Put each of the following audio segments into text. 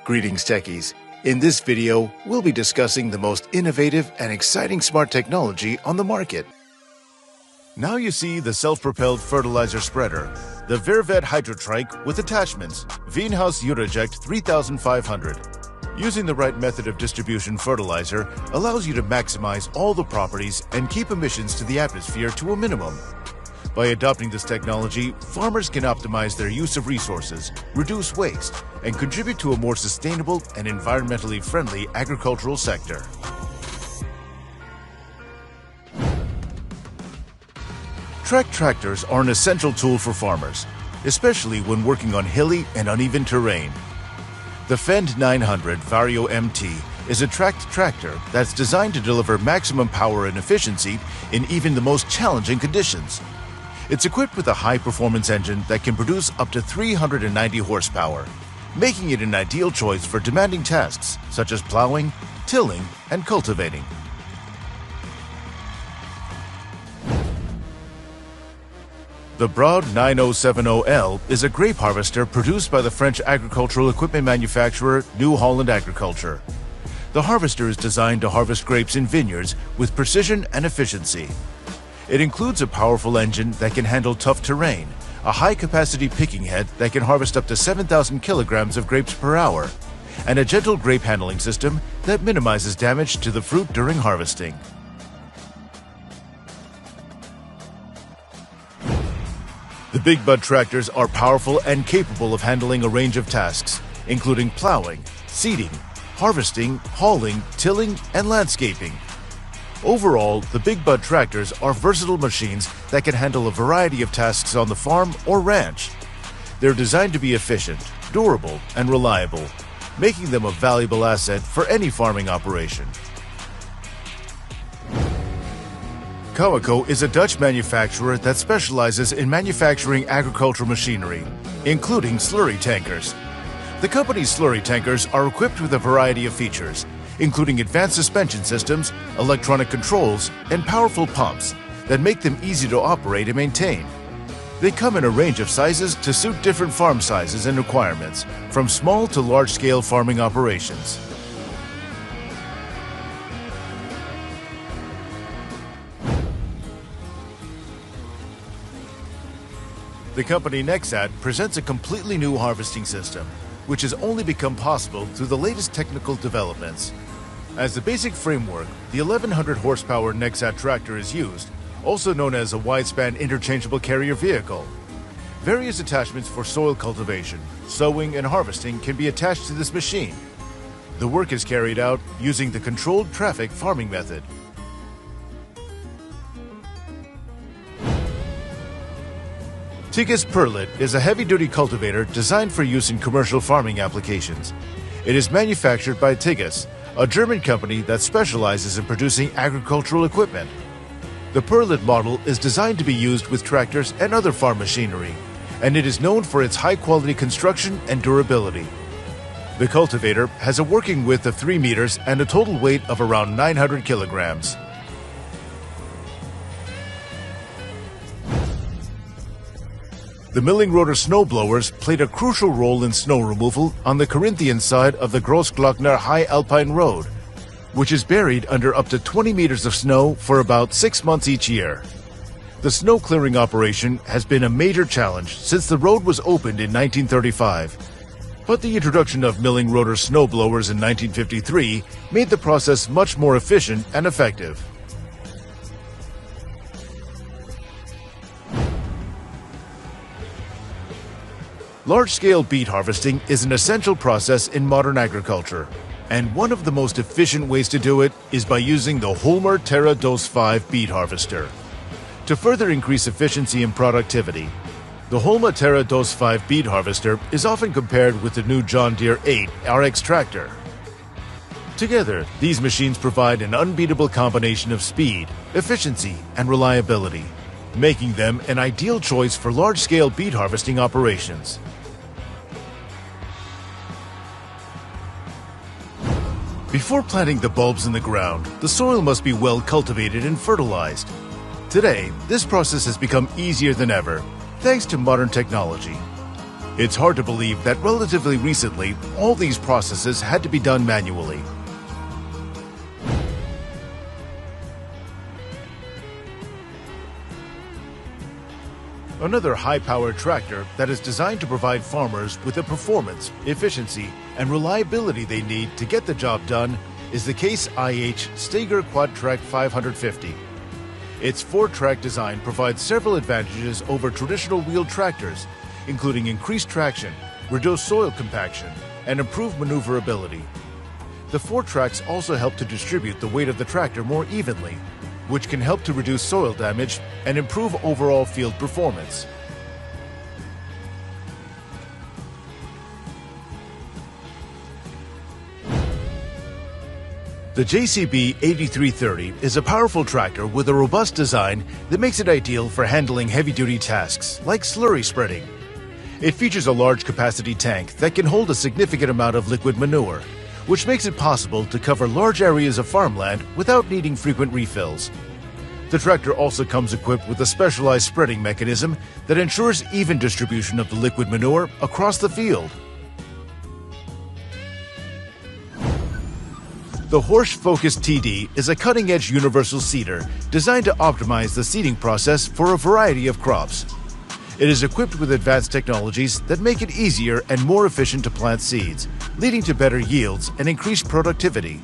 Greetings techies. In this video, we'll be discussing the most innovative and exciting smart technology on the market. Now you see the self-propelled fertilizer spreader, the Vervet Hydrotrike with attachments, Wienhouse Uroject 3500. Using the right method of distribution fertilizer allows you to maximize all the properties and keep emissions to the atmosphere to a minimum. By adopting this technology, farmers can optimize their use of resources, reduce waste, and contribute to a more sustainable and environmentally friendly agricultural sector. Track tractors are an essential tool for farmers, especially when working on hilly and uneven terrain. The Fend 900 Vario MT is a tracked tractor that's designed to deliver maximum power and efficiency in even the most challenging conditions. It's equipped with a high-performance engine that can produce up to 390 horsepower, making it an ideal choice for demanding tasks such as plowing, tilling, and cultivating. The Broad 9070L is a grape harvester produced by the French agricultural equipment manufacturer New Holland Agriculture. The harvester is designed to harvest grapes in vineyards with precision and efficiency. It includes a powerful engine that can handle tough terrain, a high-capacity picking head that can harvest up to 7,000 kilograms of grapes per hour, and a gentle grape handling system that minimizes damage to the fruit during harvesting. The Big Bud tractors are powerful and capable of handling a range of tasks, including plowing, seeding, harvesting, hauling, tilling, and landscaping. Overall, the Big Bud tractors are versatile machines that can handle a variety of tasks on the farm or ranch. They're designed to be efficient, durable, and reliable, making them a valuable asset for any farming operation. Coweco is a Dutch manufacturer that specializes in manufacturing agricultural machinery, including slurry tankers. The company's slurry tankers are equipped with a variety of features, including advanced suspension systems, electronic controls, and powerful pumps that make them easy to operate and maintain. They come in a range of sizes to suit different farm sizes and requirements, from small to large-scale farming operations. The company Nexat presents a completely new harvesting system, which has only become possible through the latest technical developments. As the basic framework, the 1100 horsepower Nexat tractor is used, also known as a wide-span interchangeable carrier vehicle. Various attachments for soil cultivation, sowing, and harvesting can be attached to this machine. The work is carried out using the controlled traffic farming method. Tigges Perlit is a heavy-duty cultivator designed for use in commercial farming applications. It is manufactured by Tigges, a German company that specializes in producing agricultural equipment. The Perlit model is designed to be used with tractors and other farm machinery, and it is known for its high-quality construction and durability. The cultivator has a working width of 3 meters and a total weight of around 900 kilograms. The milling rotor snowblowers played a crucial role in snow removal on the Corinthian side of the Großglockner High Alpine Road, which is buried under up to 20 meters of snow for about 6 months each year. The snow clearing operation has been a major challenge since the road was opened in 1935. But the introduction of milling rotor snowblowers in 1953 made the process much more efficient and effective. Large-scale beet harvesting is an essential process in modern agriculture, and one of the most efficient ways to do it is by using the Holmer Terra Dos 5 beet harvester. To further increase efficiency and productivity, the Holmer Terra Dos 5 beet harvester is often compared with the new John Deere 8 RX tractor. Together, these machines provide an unbeatable combination of speed, efficiency, and reliability, making them an ideal choice for large-scale beet harvesting operations. Before planting the bulbs in the ground, the soil must be well cultivated and fertilized. Today, this process has become easier than ever, thanks to modern technology. It's hard to believe that relatively recently, all these processes had to be done manually. Another high-powered tractor that is designed to provide farmers with the performance, efficiency, and reliability they need to get the job done is the Case IH Steger Quadtrac 550. Its four-track design provides several advantages over traditional wheeled tractors, including increased traction, reduced soil compaction, and improved maneuverability. The four tracks also help to distribute the weight of the tractor more evenly, which can help to reduce soil damage and improve overall field performance. The JCB 8330 is a powerful tractor with a robust design that makes it ideal for handling heavy-duty tasks like slurry spreading. It features a large capacity tank that can hold a significant amount of liquid manure, which makes it possible to cover large areas of farmland without needing frequent refills. The tractor also comes equipped with a specialized spreading mechanism that ensures even distribution of the liquid manure across the field. The Horsch Focus TD is a cutting-edge universal seeder designed to optimize the seeding process for a variety of crops. It is equipped with advanced technologies that make it easier and more efficient to plant seeds, leading to better yields and increased productivity.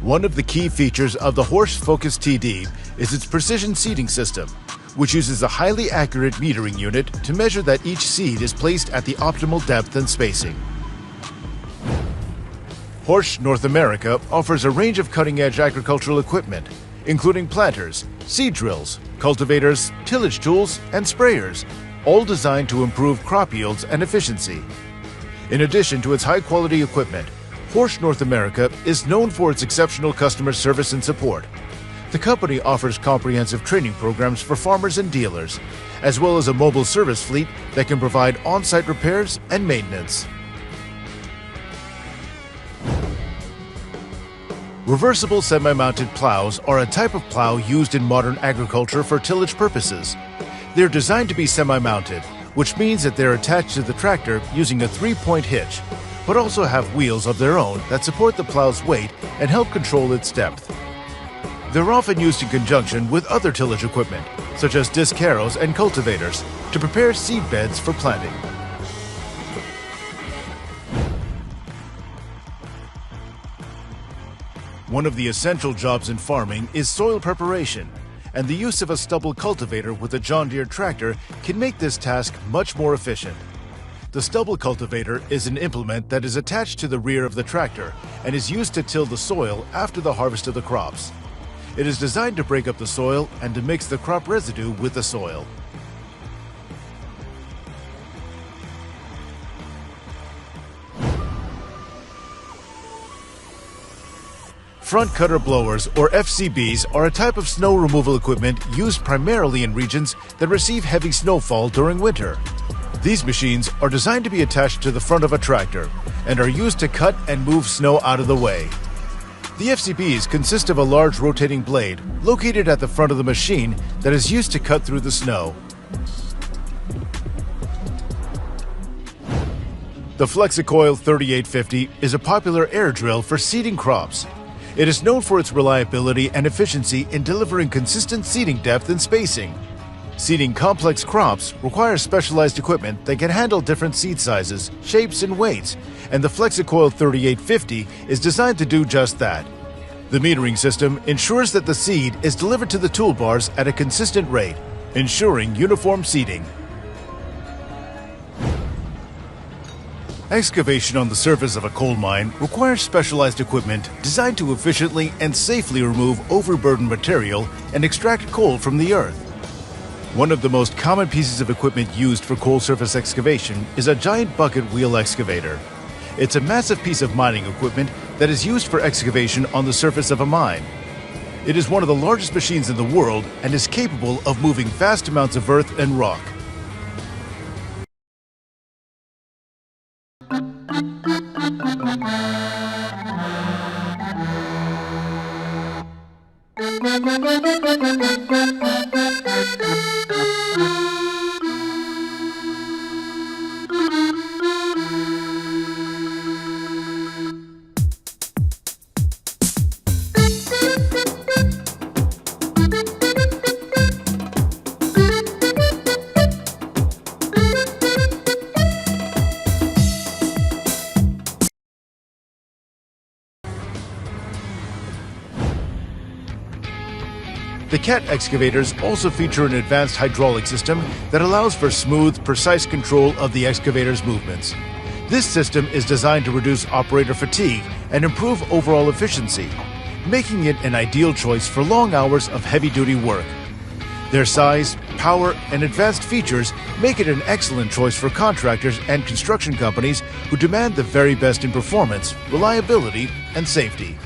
One of the key features of the Horsch Focus TD is its precision seeding system, which uses a highly accurate metering unit to measure that each seed is placed at the optimal depth and spacing. Horsch North America offers a range of cutting-edge agricultural equipment, including planters, seed drills, cultivators, tillage tools, and sprayers, all designed to improve crop yields and efficiency. In addition to its high-quality equipment, Horsch North America is known for its exceptional customer service and support. The company offers comprehensive training programs for farmers and dealers, as well as a mobile service fleet that can provide on-site repairs and maintenance. Reversible semi-mounted plows are a type of plow used in modern agriculture for tillage purposes. They're designed to be semi-mounted, which means that they're attached to the tractor using a three-point hitch, but also have wheels of their own that support the plow's weight and help control its depth. They're often used in conjunction with other tillage equipment, such as disc harrows and cultivators, to prepare seed beds for planting. One of the essential jobs in farming is soil preparation, and the use of a stubble cultivator with a John Deere tractor can make this task much more efficient. The stubble cultivator is an implement that is attached to the rear of the tractor and is used to till the soil after the harvest of the crops. It is designed to break up the soil and to mix the crop residue with the soil. Front cutter blowers, or FCBs, are a type of snow removal equipment used primarily in regions that receive heavy snowfall during winter. These machines are designed to be attached to the front of a tractor and are used to cut and move snow out of the way. The FCBs consist of a large rotating blade located at the front of the machine that is used to cut through the snow. The Flexicoil 3850 is a popular air drill for seeding crops. It is known for its reliability and efficiency in delivering consistent seeding depth and spacing. Seeding complex crops requires specialized equipment that can handle different seed sizes, shapes, and weights, and the Flexicoil 3850 is designed to do just that. The metering system ensures that the seed is delivered to the toolbars at a consistent rate, ensuring uniform seeding. Excavation on the surface of a coal mine requires specialized equipment designed to efficiently and safely remove overburdened material and extract coal from the earth. One of the most common pieces of equipment used for coal surface excavation is a giant bucket wheel excavator. It's a massive piece of mining equipment that is used for excavation on the surface of a mine. It is one of the largest machines in the world and is capable of moving vast amounts of earth and rock. The CAT excavators also feature an advanced hydraulic system that allows for smooth, precise control of the excavator's movements. This system is designed to reduce operator fatigue and improve overall efficiency, making it an ideal choice for long hours of heavy-duty work. Their size, power, and advanced features make it an excellent choice for contractors and construction companies who demand the very best in performance, reliability, and safety.